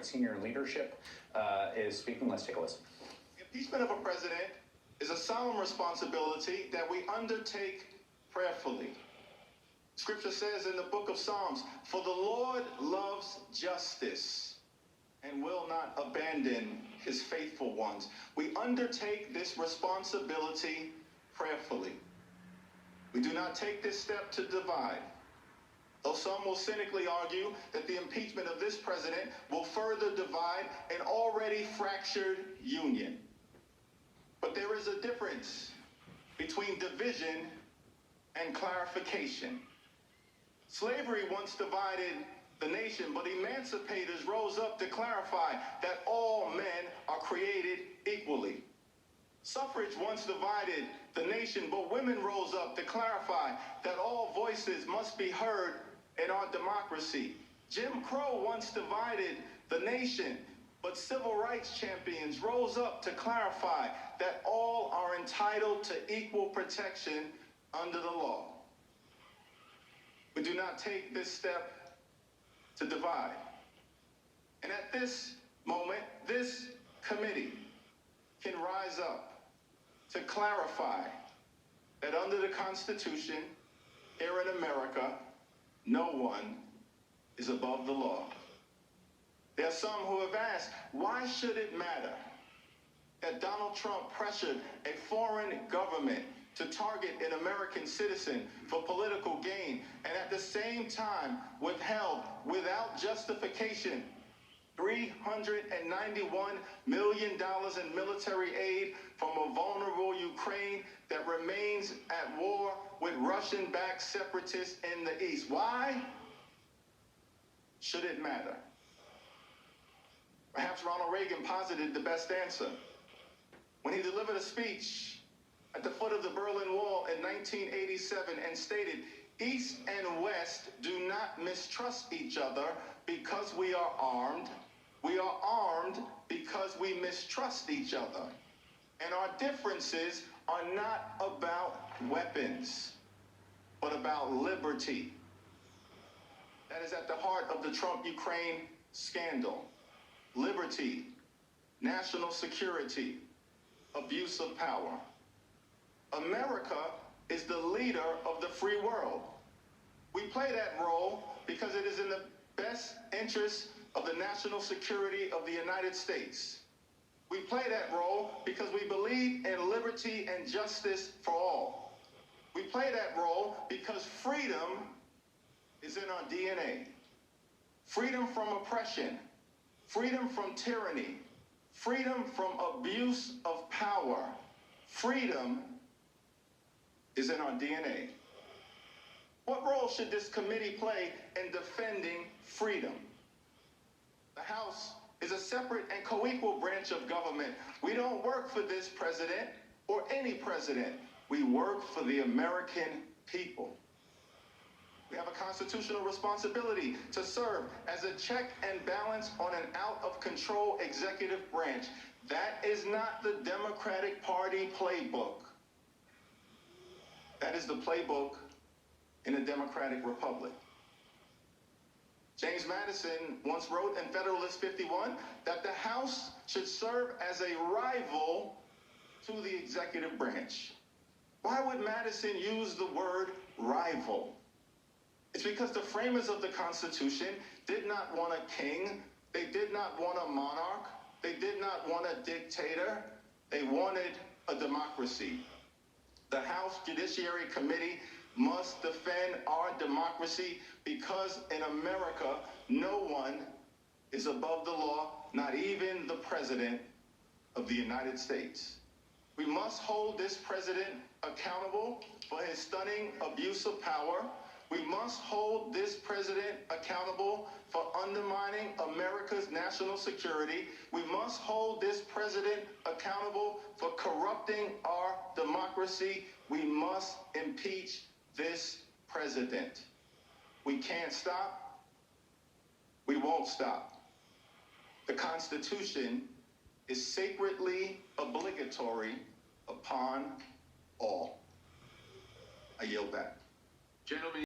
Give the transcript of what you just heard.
Democrat senior leadership is speaking. Let's take a listen. Impeachment of a president is a solemn responsibility that we undertake prayerfully. Scripture says in the book of Psalms, "For the Lord loves justice and will not abandon his faithful ones." We undertake this responsibility prayerfully. We do not take this step to divide, though some will cynically argue that the impeachment of this president will further divide an already fractured union. But there is a difference between division and clarification. Slavery once divided the nation, but emancipators rose up to clarify that all men are created equally. Suffrage once divided the nation, but women rose up to clarify that all voices must be heard in our democracy. Jim Crow once divided the nation, but civil rights champions rose up to clarify that all are entitled to equal protection under the law. We do not take this step to divide. And at this moment, this committee can rise up to clarify that under the Constitution here in America, no one is above the law. There are some who have asked, why should it matter that Donald Trump pressured a foreign government to target an American citizen for political gain and at the same time withheld without justification $391 million in military aid from a vulnerable Ukraine that remains at war with Russian-backed separatists in the East? Why should it matter? Perhaps Ronald Reagan posited the best answer when he delivered a speech at the foot of the Berlin Wall in 1987 and stated, "East and West do not mistrust each other because we are armed. We are armed because we mistrust each other. And our differences are not about weapons, but about liberty." That is at the heart of the Trump-Ukraine scandal. Liberty, national security, abuse of power. America is the leader of the free world. We play that role because it is in the best interest of the national security of the United States. We play that role because we believe in liberty and justice for all. We play that role because freedom is in our DNA. Freedom from oppression, freedom from tyranny, freedom from abuse of power. Freedom is in our DNA. What role should this committee play in defending freedom? The House is a separate and co-equal branch of government. We don't work for this president or any president. We work for the American people. We have a constitutional responsibility to serve as a check and balance on an out-of-control executive branch. That is not the Democratic Party playbook. That is the playbook in a democratic republic. James Madison once wrote in Federalist 51 that the House should serve as a rival to the executive branch. Why would Madison use the word rival? It's because the framers of the Constitution did not want a king. They did not want a monarch. They did not want a dictator. They wanted a democracy. The House Judiciary Committee must defend our democracy because in America, no one is above the law, not even the President of the United States. We must hold this president accountable for his stunning abuse of power. We must hold this president accountable for undermining America's national security. We must hold this president accountable for corrupting our democracy. We must impeach this president. We can't stop. We won't stop. The Constitution is sacredly obligatory upon all. I yield back. Gentlemen.